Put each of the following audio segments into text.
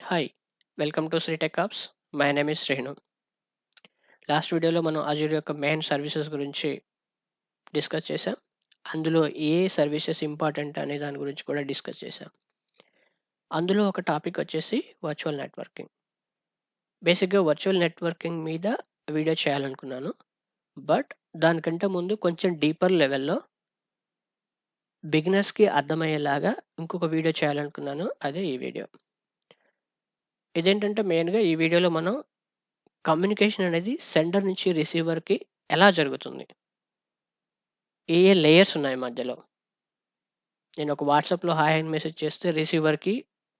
Hi! Welcome to Sri tech hubs. My name is Srinu. Last వీడియోలో మనం Azure యొక్క main services గురించి డిస్కస్ చేసాం. అందులో ఏ సర్వీసెస్ ఇంపార్టెంట్ అనే దాని గురించి కూడా డిస్కస్ చేసాం. అందులో ఒక టాపిక్ వచ్చేసి వర్చువల్ నెట్వర్కింగ్. బేసిక్‌గా వర్చువల్ నెట్వర్కింగ్ మీద వీడియో చేయాలనుకున్నాను. బట్ దానికంటే ముందు కొంచెం డీపర్ లెవెల్‌లో బిగినర్స్‌కి అర్థమయ్యేలాగా ఇంకొక వీడియో చేయాలనుకున్నాను. అదే ఈ వీడియో. ఇదేంటంటే మెయిన్‌గా ఈ వీడియోలో మనం కమ్యూనికేషన్ అనేది సెండర్ నుంచి రిసీవర్‌కి ఎలా జరుగుతుంది? ఏ లేయర్స్ ఉన్నాయి మధ్యలో? నేను ఒక వాట్సాప్‌లో హాయ్ అని మెసేజ్ చేస్తే రిసీవర్‌కి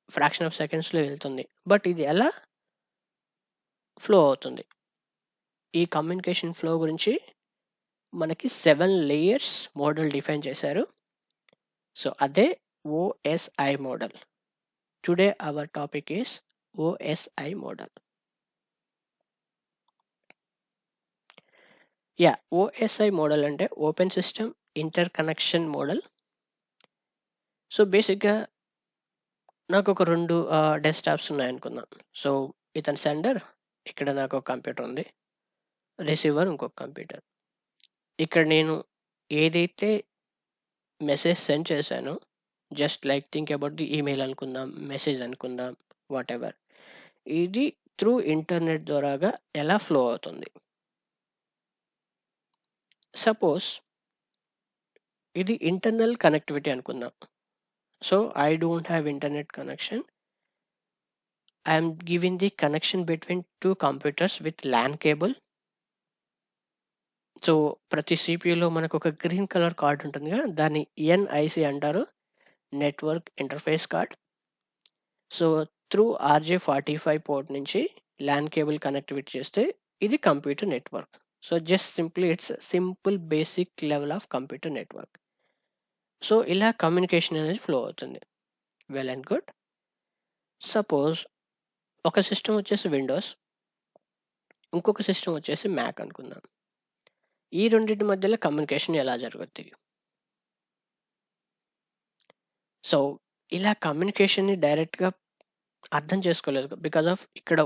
ఫ్రాక్షన్ ఆఫ్ సెకండ్స్‌లో వెళ్తుంది. బట్ ఇది ఎలా ఫ్లో అవుతుంది? ఈ కమ్యూనికేషన్ ఫ్లో గురించి మనకి 7 లేయర్స్ మోడల్ డిఫైన్ చేశారు. సో, అదే OSI model. Today our topic is OSI model. OSI model అంటే open system interconnection model. So, బేసిక్‌గా నాకొక 2 డెస్క్‌టాప్స్ ఉన్నాయనుకుందాం. సో, ఇతను సెండర్, ఇక్కడ నాకొక కంప్యూటర్ ఉంది. రిసీవర్ ఇంకొక కంప్యూటర్. ఇక్కడ నేను ఏదైతే మెసేజ్ సెండ్ చేశానో, just like think about the email అనుకుందాం, మెసేజ్ అనుకుందాం, వాటెవర్. ఇది త్రూ ఇంటర్నెట్ ద్వారాగా ఎలా ఫ్లో అవుతుంది? సపోజ్ ఇది ఇంటర్నల్ కనెక్టివిటీ అనుకుందాం. So, I don't have internet connection. I am giving the connection between 2 computers with LAN cable. So, ప్రతి సీపీయూలో మనకొక గ్రీన్ కలర్ కార్డ్ ఉంటుందిగా, దాన్ని ఎన్ఐసీ అంటారు. Network interface card. So, through RJ45 port నుంచి lawn cable connectivity చేస్తే ఇది computer network. So, just simply it's simple basic level of computer network. So, ఇలా కమ్యూనికేషన్ అనేది ఫ్లో అవుతుంది. Well and good. సపోజ్ ఒక సిస్టమ్ వచ్చేసి Windows, ఇంకొక system వచ్చేసి మ్యాక్ అనుకుందాం. ఈ రెండిటి మధ్యలో కమ్యూనికేషన్ ఎలా జరుగుద్ది? సో, ఇలా కమ్యూనికేషన్‌ని డైరెక్ట్‌గా అర్థం చేసుకోలేదు. బికాస్ ఆఫ్ ఇక్కడ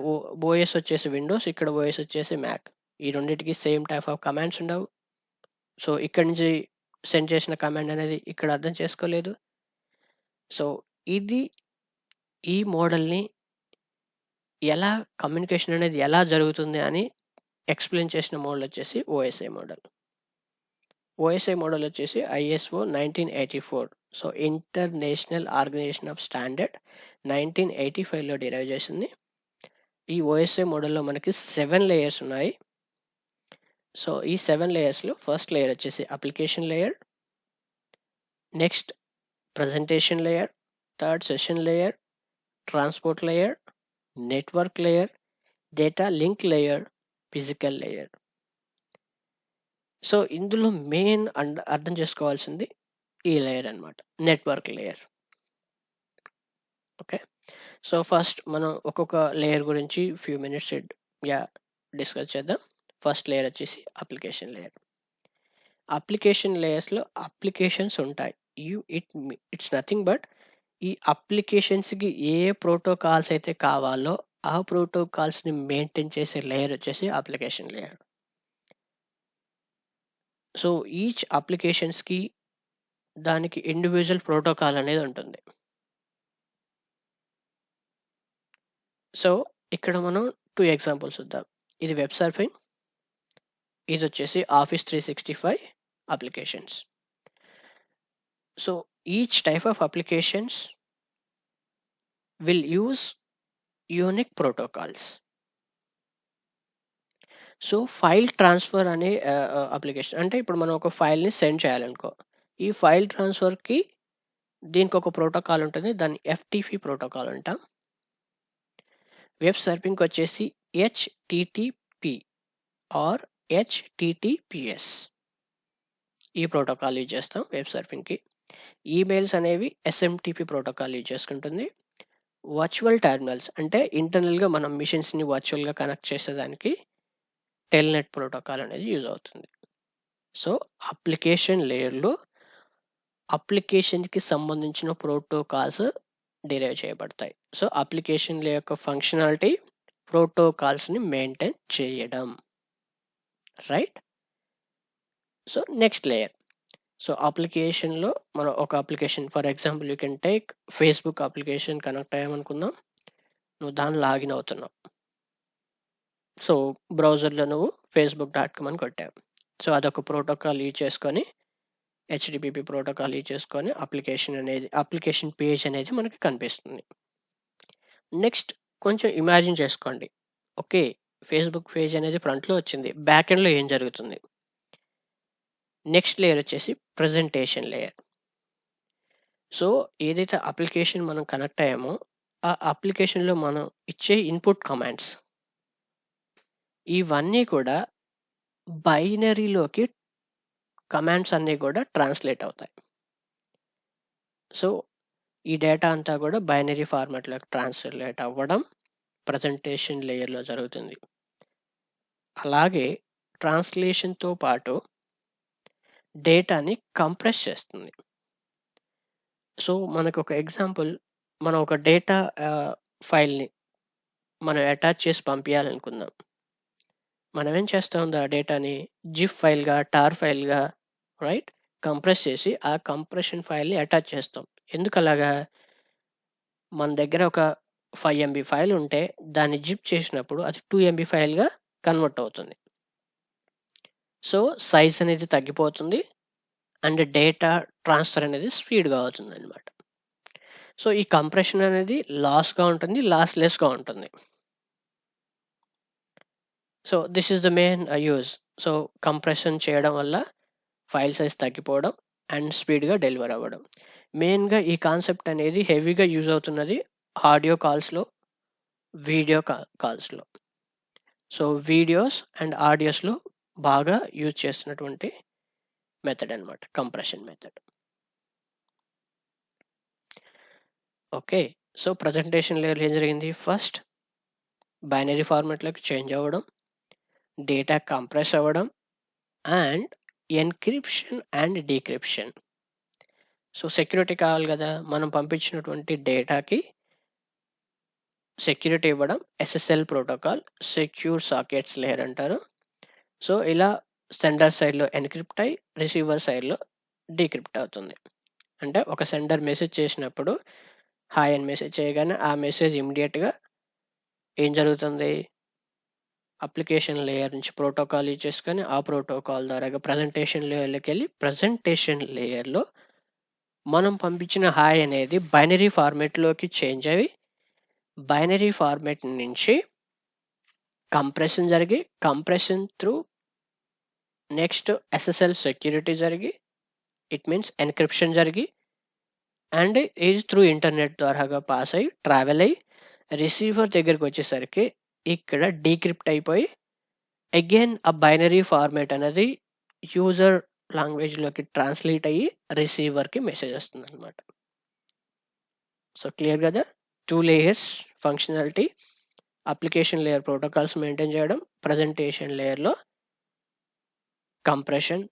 ఓఎస్ వచ్చేసి విండోస్, ఇక్కడ ఓఎస్ వచ్చేసి మ్యాక్. ఈ రెండిటికి సేమ్ టైప్ ఆఫ్ కమాండ్స్ ఉండవు. సో, ఇక్కడి నుంచి సెండ్ చేసిన కమాండ్ అనేది ఇక్కడ అర్థం చేసుకోలేదు. సో, ఇది ఈ మోడల్‌ని ఎలా కమ్యూనికేషన్ అనేది ఎలా జరుగుతుంది అని ఎక్స్‌ప్లెయిన్ చేసిన మోడల్ వచ్చేసి ఓఎస్ఐ మోడల్. ఓఎస్ఐ మోడల్ వచ్చేసి ISO 1984. So, international organisation of standard 1985లో డిరైవ్ చేసింది. ఈ ఓఎస్ఐ మోడల్‌లో మనకి 7 లేయర్స్ ఉన్నాయి. సో, ఈ 7 లేయర్స్‌లో ఫస్ట్ లేయర్ వచ్చేసి application layer, next presentation layer, third session layer, transport layer, network layer, data link layer, physical layer. So, ఇందులో మెయిన్ అర్థం చేసుకోవాల్సింది ఈ లేయర్ అన్నమాట. Network layer. Okay. So, first మనం ఒక్కొక్క లేయర్ గురించి ఫ్యూ మినిట్స్ డిస్కస్ చేద్దాం. ఫస్ట్ లేయర్ వచ్చేసి అప్లికేషన్ లేయర్. అప్లికేషన్ లేయర్స్‌లో అప్లికేషన్స్ ఉంటాయి. ఇట్స్ నథింగ్ బట్ ఈ అప్లికేషన్స్‌కి ఏ ప్రోటోకాల్స్ అయితే కావాలో ఆ ప్రోటోకాల్స్‌ని మెయింటైన్ చేసే లేయర్ వచ్చేసి అప్లికేషన్ లేయర్. సో, ఈచ్ అప్లికేషన్స్‌కి దానికి ఇండివిడ్యువల్ ప్రోటోకాల్ అనేది ఉంటుంది. సో, ఇక్కడ మనం 2 ఎగ్జాంపుల్స్ చూద్దాం. ఇది వెబ్ సర్ఫింగ్. ఇదొచ్చేసి office 365 applications. So, each type of applications will use unique protocols. So, file transfer అనే అప్లికేషన్ అంటే ఇప్పుడు మనం ఒక ఫైల్‌ని సెండ్ చేయాలనుకో. ఈ ఫైల్ ట్రాన్స్‌ఫర్‌కి దీనికొక ప్రోటోకాల్ ఉంటుంది. దాన్ని ఎఫ్‌టిపి ప్రోటోకాల్ అంటాం. వెబ్ సర్ఫింగ్‌కొచ్చేసి హెచ్‌టిటిపి ఆర్ హెచ్‌టిటిపిఎస్. ఈ ప్రోటోకాల్ యూజ్ చేస్తాం వెబ్ సర్ఫింగ్‌కి. ఈమెయిల్స్ అనేవి ఎస్ఎంటిపి ప్రోటోకాల్ యూజ్ చేసుకుంటుంది. వర్చువల్ టెర్మినల్స్ అంటే ఇంటర్నల్‌గా మనం మిషన్స్‌ని వర్చువల్‌గా కనెక్ట్ చేసేదానికి టెల్‌నెట్ ప్రోటోకాల్ అనేది యూజ్ అవుతుంది. సో, అప్లికేషన్ లేయర్‌లో అప్లికేషన్‌కి సంబంధించిన ప్రోటోకాల్స్ డిరైవ్ చేయబడతాయి. సో అప్లికేషన్ల యొక్క ఫంక్షనాలిటీ ప్రోటోకాల్స్ని మెయింటైన్ చేయడం. Right. So next layer. So అప్లికేషన్లో మనం ఒక application for example you can take Facebook application connect అయ్యామనుకుందాం. నువ్వు దాన్ని లాగిన్ అవుతున్నావు. సో బ్రౌజర్లో నువ్వు facebook.com అని కొట్టావు. సో అదొక ప్రోటోకాల్ యూజ్ చేసుకొని హెచ్డిపిపి ప్రోటోకాల్ యూజ్ చేసుకొని అప్లికేషన్ పేజ్ అనేది మనకి కనిపిస్తుంది. నెక్స్ట్ కొంచెం ఇమాజిన్ చేసుకోండి. ఓకే, ఫేస్బుక్ పేజ్ అనేది ఫ్రంట్లో వచ్చింది, బ్యాక్ ఎండ్లో ఏం జరుగుతుంది? నెక్స్ట్ లేయర్ వచ్చేసి ప్రజెంటేషన్ లేయర్. సో ఏదైతే అప్లికేషన్ మనం కనెక్ట్ అయ్యామో ఆ అప్లికేషన్లో మనం ఇచ్చే ఇన్పుట్ కమాండ్స్ ఇవన్నీ కూడా బైనరీలోకి కమాండ్స్ అన్నీ కూడా ట్రాన్స్లేట్ అవుతాయి. సో ఈ డేటా అంతా కూడా బైనరీ ఫార్మాట్లోకి ట్రాన్స్లేట్ అవ్వడం ప్రజెంటేషన్ లేయర్లో జరుగుతుంది. అలాగే ట్రాన్స్లేషన్తో పాటు డేటాని కంప్రెస్ చేస్తుంది. సో మనకు ఒక ఎగ్జాంపుల్, మనం ఒక డేటా ఫైల్ని మనం అటాచ్ చేసి పంపించాలనుకుందాం. మనం ఏం చేస్తాం, ఆ డేటాని జిఫ్ ఫైల్గా, టార్ ఫైల్గా రైట్ కంప్రెస్ చేసి ఆ కంప్రెషన్ ఫైల్ని అటాచ్ చేస్తాం. ఎందుకు అలాగా? మన దగ్గర ఒక 5 MB ఫైల్ ఉంటే దాన్ని జిప్ చేసినప్పుడు అది 2 MB ఫైల్గా కన్వర్ట్ అవుతుంది. సో సైజ్ అనేది తగ్గిపోతుంది అండ్ డేటా ట్రాన్స్ఫర్ అనేది స్పీడ్గా అవుతుంది అనమాట. సో ఈ కంప్రెషన్ అనేది లాస్గా ఉంటుంది, లాస్లెస్గా ఉంటుంది. So this is the main use. So compression చేయడం వల్ల ఫైల్ సైజ్ తగ్గిపోవడం అండ్ స్పీడ్గా డెలివర్ అవ్వడం. మెయిన్గా ఈ కాన్సెప్ట్ అనేది హెవీగా యూజ్ అవుతున్నది ఆడియో కాల్స్లో, వీడియో కాల్స్లో. సో వీడియోస్ అండ్ ఆడియోస్లో బాగా యూజ్ చేస్తున్నటువంటి మెథడ్ అనమాట compression method. Okay, so presentation లేయర్లో ఏం జరిగింది? ఫస్ట్ బైనరీ ఫార్మాట్లోకి చేంజ్ అవ్వడం, డేటా కంప్రెస్ అవ్వడం and encryption and decryption. So security కావాలి కదా, మనం పంపించినటువంటి డేటాకి సెక్యూరిటీ ఇవ్వడం SSL protocol, secure sockets layer అంటారు. సో ఇలా సెండర్ సైడ్లో ఎన్క్రిప్ట్ అయ్యి రిసీవర్ సైడ్లో డీక్రిప్ట్ అవుతుంది. అంటే ఒక సెండర్ మెసేజ్ చేసినప్పుడు హాయ్ అని మెసేజ్ చేయగానే ఆ మెసేజ్ ఇమ్మీడియట్గా ఏం జరుగుతుంది, అప్లికేషన్ లేయర్ నుంచి ప్రోటోకాల్ యూజ్ చేసుకొని ఆ ప్రోటోకాల్ ద్వారా ప్రజెంటేషన్ లేయర్లోకి వెళ్ళి ప్రజెంటేషన్ లేయర్లో మనం పంపించిన హాయ్ అనేది బైనరీ ఫార్మేట్లోకి చేంజ్ అయ్యి బైనరీ ఫార్మేట్ నుంచి కంప్రెషన్ జరిగి compression through next SSL security జరిగి ఇట్ మీన్స్ ఎన్క్రిప్షన్ జరిగి అండ్ ఈజ్ త్రూ ఇంటర్నెట్ ద్వారాగా పాస్ అయ్యి ట్రావెల్ అయ్యి రిసీవర్ దగ్గరికి వచ్చేసరికి ఇక్కడ డీక్రిప్ట్ అయిపోయి అగైన్ ఆ బైనరీ ఫార్మేట్ అనేది యూజర్ లాంగ్వేజ్లోకి ట్రాన్స్లేట్ అయ్యి రిసీవర్కి మెసేజ్ వస్తుంది అనమాట. సో క్లియర్ కదా, 2 layers functionality. Application layer protocols maintain చేయడం, ప్రజెంటేషన్ లేయర్లో compression,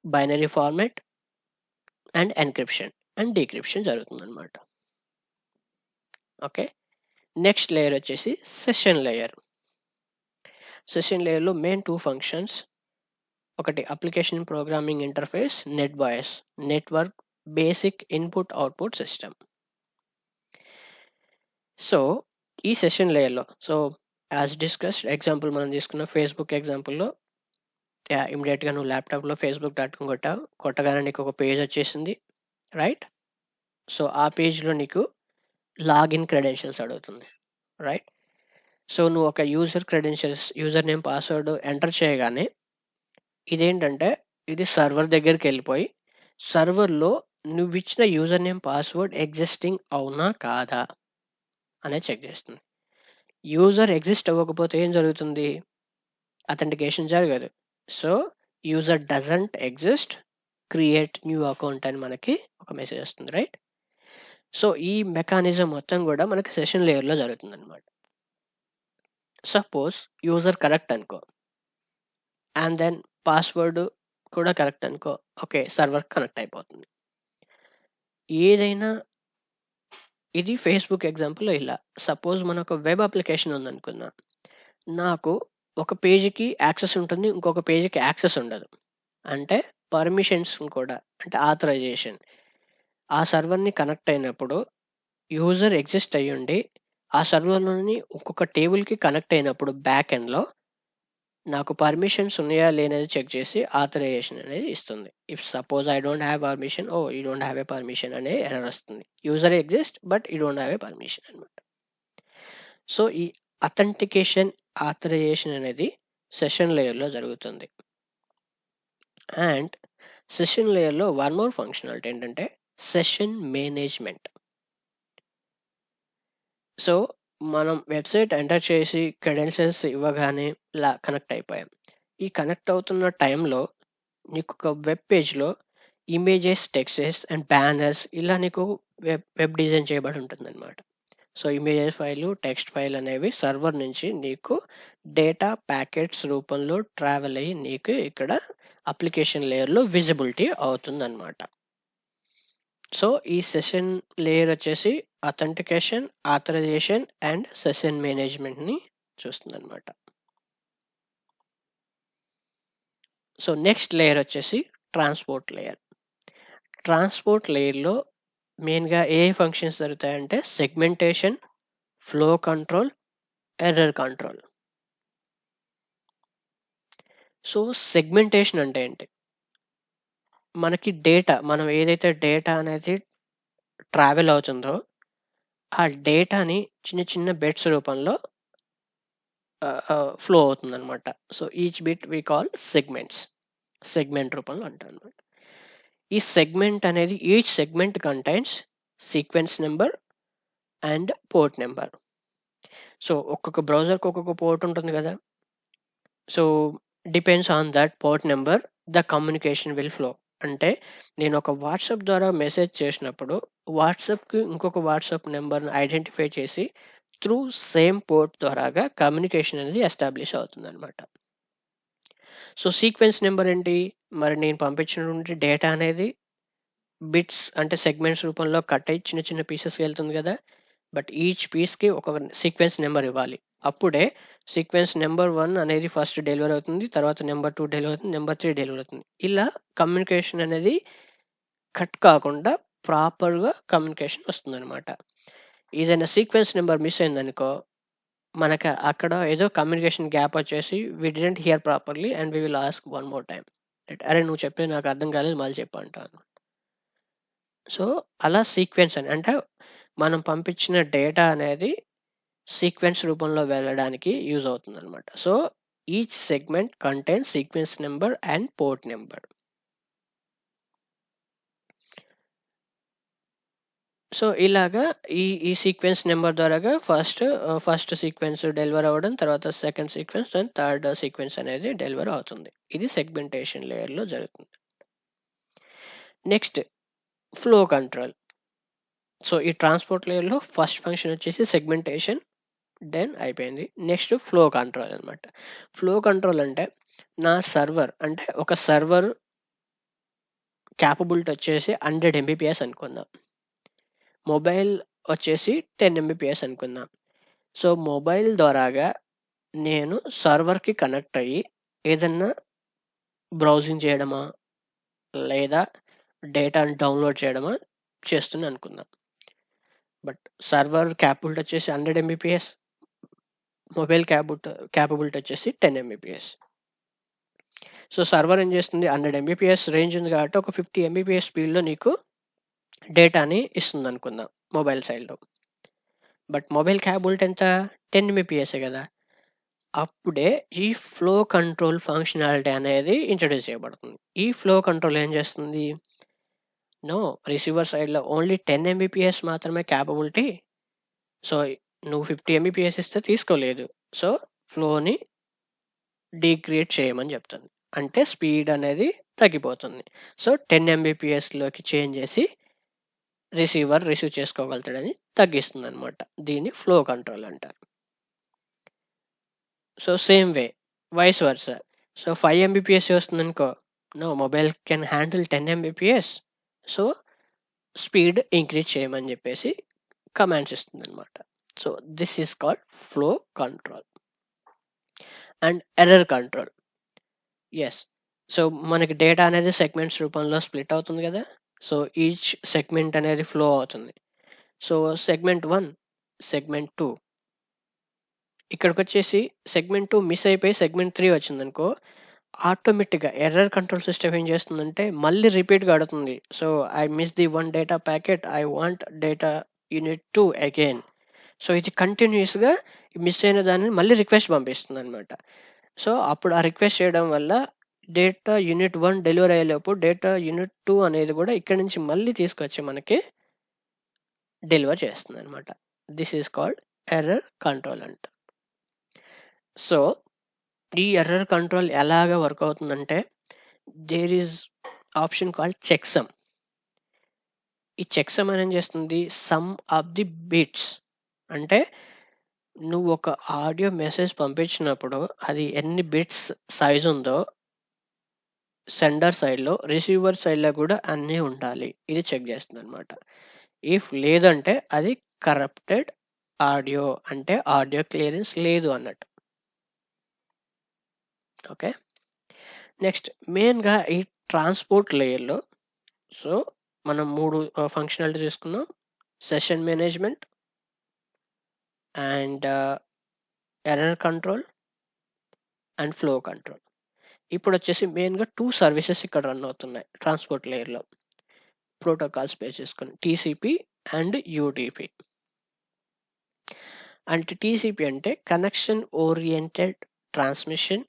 binary format and encryption and decryption జరుగుతుంది అనమాట. ఓకే, నెక్స్ట్ లేయర్ వచ్చేసి సెషన్ లేయర్. సెషన్ లేయర్లో మెయిన్ 2 ఫంక్షన్స్, ఒకటి application programming interface, NetBIOS network basic input output system. So ఈ session లేయర్లో so as discussed example మనం తీసుకున్న ఫేస్బుక్ ఎగ్జాంపుల్లో ఇమీడియట్గా నువ్వు ల్యాప్టాప్లో facebook.com కొట్టావు, కొట్టగానే నీకు ఒక పేజ్ వచ్చేసింది రైట్. సో ఆ పేజ్లో నీకు లాగిన్ క్రెడెన్షియల్స్ అడుగుతుంది రైట్. సో నువ్వు ఒక యూజర్ నేమ్ పాస్వర్డ్ ఎంటర్ చేయగానే ఇదేంటంటే ఇది సర్వర్ దగ్గరికి వెళ్ళిపోయి సర్వర్లో నువ్వు ఇచ్చిన యూజర్ నేమ్ పాస్వర్డ్ ఎగ్జిస్టింగ్ అవునా కాదా అనేది చెక్ చేస్తుంది. యూజర్ ఎగ్జిస్ట్ అవ్వకపోతే ఏం జరుగుతుంది, అథెంటికేషన్ జరగదు. So user doesn't exist, create new account అని మనకి ఒక మెసేజ్ వస్తుంది రైట్. సో ఈ మెకానిజం మొత్తం కూడా మనకి సెషన్ లేయర్లో జరుగుతుంది అనమాట. సపోజ్ యూజర్ కరెక్ట్ అనుకో అండ్ దెన్ పాస్వర్డ్ కూడా కరెక్ట్ అనుకో, ఓకే సర్వర్ కనెక్ట్ అయిపోతుంది. ఏదైనా ఇది ఫేస్‌బుక్ ఎగ్జాంపుల్‌లో ఇలా. సపోజ్ మనొక వెబ్ అప్లికేషన్ ఉందనుకుందాం. నాకు ఒక పేజ్‌కి యాక్సెస్ ఉంటుంది. ఇంకొక పేజ్‌కి యాక్సెస్ ఉండదు. అంటే పర్మిషన్స్ కూడా అంటే ఆథరైజేషన్. ఆ సర్వర్‌ని కనెక్ట్ అయినప్పుడు యూజర్ ఎగ్జిస్ట్ అయ్యుండి, ఆ సర్వర్‌లోని ఇంకొక టేబుల్‌కి కనెక్ట్ అయినప్పుడు బ్యాక్ ఎండ్‌లో నాకు పర్మిషన్స్ ఉన్నాయా లేనిది చెక్ చేసి ఆథరైజేషన్ అనేది ఇస్తుంది. If suppose I don't have permission, oh! You don't have a permission అనే ఎర్రర్ వస్తుంది. User exist but you don't have a permission అనమాట. సో, ఈ అథెంటికేషన్, ఆథరైజేషన్ అనేది సెషన్ లేయర్‌లో జరుగుతుంది. అండ్ సెషన్ లేయర్‌లో వన్ మోర్ ఫంక్షనాలిటీ ఏంటంటే సెషన్ మేనేజ్‌మెంట్. సో, మనం వెబ్‌సైట్ ఎంటర్ చేసి క్రెడెన్షియల్స్ ఇవ్వగానే ఇలా కనెక్ట్ అయిపోయాం. ఈ కనెక్ట్ అవుతున్న టైంలో నీకొక వెబ్ పేజ్‌లో ఇమేజెస్, టెక్స్టెస్ అండ్ బ్యానర్స్ ఇలా నీకు వెబ్ వెబ్ డిజైన్ చేయబడి ఉంటుందన్నమాట. So, images file, text file అనేవి సర్వర్ నుంచి నీకు డేటా ప్యాకెట్స్ రూపంలో ట్రావెల్ అయ్యి నీకు ఇక్కడ అప్లికేషన్ లేయర్‌లో విజిబిలిటీ అవుతుందన్నమాట. సో, ఈ సెషన్ లేయర్ వచ్చేసి అథెంటికేషన్, ఆథరైజేషన్ అండ్ సెషన్ మేనేజ్‌మెంట్‌ని చూస్తుందన్నమాట. సో, నెక్స్ట్ లేయర్ వచ్చేసి ట్రాన్స్‌పోర్ట్ లేయర్. ట్రాన్స్‌పోర్ట్ లేయర్‌లో మెయిన్‌గా ఏ ఫంక్షన్స్ జరుగుతాయంటే segmentation, flow control, error control. So, segmentation అంటే ఏంటి? మనకి డేటా మనం ఏదైతే డేటా అనేది ట్రావెల్ అవుతుందో, ఆ డేటాని చిన్న చిన్న బిట్స్ రూపంలో ఫ్లో అవుతుందనమాట. So, each bit we call segments. Segment రూపంలో అంటామనమాట. ఈ సెగ్మెంట్ అనేది each segment contains sequence number and port number. So, ఒక్కొక్క బ్రౌజర్‌కి ఒక్కొక్క పోర్ట్ ఉంటుంది గదా! So, depends on that port number the communication will flow. అంటే నేను ఒక వాట్సాప్ ద్వారా మెసేజ్ చేసినప్పుడు వాట్సాప్‌కి ఇంకొక వాట్సాప్ నంబర్‌ని ఐడెంటిఫై చేసి త్రూ సేమ్ పోర్ట్ ద్వారాగా కమ్యూనికేషన్ అనేది ఎస్టాబ్లిష్ అవుతుందనమాట. సో, సీక్వెన్స్ నంబర్ ఏంటి? మరి నేను పంపించినటువంటి డేటా అనేది బిట్స్ అంటే సెగ్మెంట్స్ రూపంలో కట్ అయ్యి చిన్న చిన్న పీసెస్‌కి వెళ్తుంది గదా! బట్ ఈచ్ పీస్‌కి ఒక సీక్వెన్స్ నంబర్ ఇవ్వాలి. అప్పుడే సీక్వెన్స్ నంబర్ 1 అనేది ఫస్ట్ డెలివర్ అవుతుంది. తర్వాత నంబర్ 2 డెలివర్ అవుతుంది. నంబర్ 3 డెలివర్ అవుతుంది. ఇలా కమ్యూనికేషన్ అనేది కట్ కాకుండా ప్రాపర్‌గా కమ్యూనికేషన్ వస్తుందనమాట. ఏదైనా సీక్వెన్స్ నంబర్ మిస్ అయిందనుకో, మనకు అక్కడ ఏదో కమ్యూనికేషన్ గ్యాప్ వచ్చేసి we didn't hear properly and we will ask one more time. అరే! నువ్వు చెప్పేది నాకు అర్థం కాలేదు మళ్ళీ చెప్పు అంటాను. సో, అలా సీక్వెన్స్ అని అంటే మనం పంపించిన డేటా అనేది సీక్వెన్స్ రూపంలో వెళ్ళడానికి యూజ్ అవుతుందనమాట. So, each segment contains sequence number and port number. So, ఇలాగా ఈ సీక్వెన్స్ నంబర్ ద్వారాగా ఫస్ట్ సీక్వెన్స్ డెలివర్ అవ్వడం, తర్వాత second sequence, then third sequence అనేది డెలివర్ అవుతుంది. ఇది సెగ్మెంటేషన్ లేయర్‌లో జరుగుతుంది. Next flow control. సో, ఈ ట్రాన్స్‌పోర్ట్ లేయర్‌లో ఫస్ట్ ఫంక్షన్ వచ్చేసి సెగ్మెంటేషన్. డన్ అయిపోయింది. నెక్స్ట్ ఫ్లో కంట్రోల్ అనమాట. ఫ్లో కంట్రోల్ అంటే నా సర్వర్ అంటే ఒక సర్వర్ క్యాపబిలిటీ వచ్చేసి 100 ఎంబీపీఎస్ అనుకుందాం. మొబైల్ వచ్చేసి 10 ఎంబీపీఎస్ అనుకుందాం. సో, మొబైల్ ద్వారాగా నేను సర్వర్‌కి కనెక్ట్ అయ్యి ఏదన్నా బ్రౌజింగ్ చేయడమా, లేదా డేటాను డౌన్‌లోడ్ చేయడమా చేస్తున్నా అనుకుందాం. బట్ సర్వర్ క్యాపబిలిటీ వచ్చేసి 100 ఎంబీపీఎస్. మొబైల్ క్యాపబిలిటీ వచ్చేసి 10 ఎంబీపీఎస్. సో, సర్వర్ ఏం చేస్తుంది 100 ఎంబీపీఎస్ రేంజ్ ఉంది కాబట్టి ఒక 50 ఎంబీపీఎస్ స్పీడ్‌లో నీకు డేటాని ఇస్తుందనుకుందాం మొబైల్ సైడ్‌లో. బట్ మొబైల్ క్యాపబిలిటీ ఎంత? 10 ఎంబీపీఎసే గదా! అప్పుడే ఈ ఫ్లో కంట్రోల్ ఫంక్షనాలిటీ అనేది ఇంట్రొడ్యూస్ చేయబడుతుంది. ఈ ఫ్లో కంట్రోల్ ఏం చేస్తుంది? నో రిసీవర్ సైడ్‌లో ఓన్లీ 10 ఎంబీపీఎస్ మాత్రమే క్యాపబిలిటీ. సో, నువ్వు 50 ఎంబీపీఎస్ ఇస్తే తీసుకోలేదు. సో, ఫ్లోని డీక్రియేట్ చేయమని చెప్తుంది. అంటే స్పీడ్ అనేది తగ్గిపోతుంది. సో, 10 ఎంబీపీఎస్‌లోకి చేంజ్ చేసి రిసీవర్ రిసీవ్ చేసుకోగలుగుతాడని తగ్గిస్తుందనమాట. దీన్ని ఫ్లో కంట్రోల్ అంటారు. So, same way vice versa. So, 5 Mbps వస్తుందనుకో, no mobile can handle 10 Mbps. So, speed increase చేయమని చెప్పేసి కమాండ్స్ ఇస్తుందన్నమాట. So this is called flow control. And error control. Yes. So మనకి data అనేది సెగ్మెంట్స్ రూపంలో split అవుతుంది కదా. సో ఈచ్ సెగ్మెంట్ అనేది ఫ్లో అవుతుంది. సో సెగ్మెంట్ 1, సెగ్మెంట్ 2, ఇక్కడికి వచ్చేసి సెగ్మెంట్ 2 మిస్ అయిపోయి సెగ్మెంట్ 3 వచ్చిందనుకో, ఆటోమేటిక్గా ఎర్రర్ కంట్రోల్ సిస్టమ్ ఏం చేస్తుందంటే మళ్ళీ రిపీట్గా అడుగుతుంది. So I miss the 1 data packet, I want data unit 2 again. So ఇది కంటిన్యూస్గా మిస్ అయిన దానిని మళ్ళీ రిక్వెస్ట్ పంపిస్తుంది అనమాట. సో అప్పుడు ఆ రిక్వెస్ట్ చేయడం వల్ల డేటా యూనిట్ 1 డెలివరీ అయ్యేలోపు డేటా యూనిట్ 2 అనేది కూడా ఇక్కడ నుంచి మళ్ళీ తీసుకొచ్చి మనకి డెలివర్ చేస్తుంది అనమాట. This is called error control అంట. సో ఈ ఎర్రర్ కంట్రోల్ ఎలాగ వర్క్ అవుతుందంటే, there is option called checksum. ఈ చెక్సమ్ అని ఏం చేస్తుంది, సమ్ ఆఫ్ ది బిట్స్ అంటే నువ్వు ఒక ఆడియో మెసేజ్ పంపించినప్పుడు అది ఎన్ని బిట్స్ సైజ్ ఉందో సెండర్ సైడ్లో, రిసీవర్ సైడ్లో కూడా అన్నీ ఉండాలి. ఇది చెక్ చేస్తుంది అనమాట. ఇఫ్ లేదంటే అది కరప్టెడ్ ఆడియో, అంటే ఆడియో క్లియరెన్స్ లేదు అన్నట్టు. ఓకే. నెక్స్ట్ మెయిన్గా ఈ ట్రాన్స్పోర్ట్ లేయర్లో సో మనం 3 ఫంక్షనాలిటీ తీసుకున్నాం. Session management and error control and flow control. ఇప్పుడు వచ్చేసి మెయిన్గా 2 సర్వీసెస్ ఇక్కడ రన్ అవుతున్నాయి ట్రాన్స్పోర్ట్ లేయర్లో, ప్రోటోకాల్స్ బేస్ చేసుకొని, టీసీపీ అండ్ యూడిపి. అంటే టీసీపీ అంటే connection oriented transmission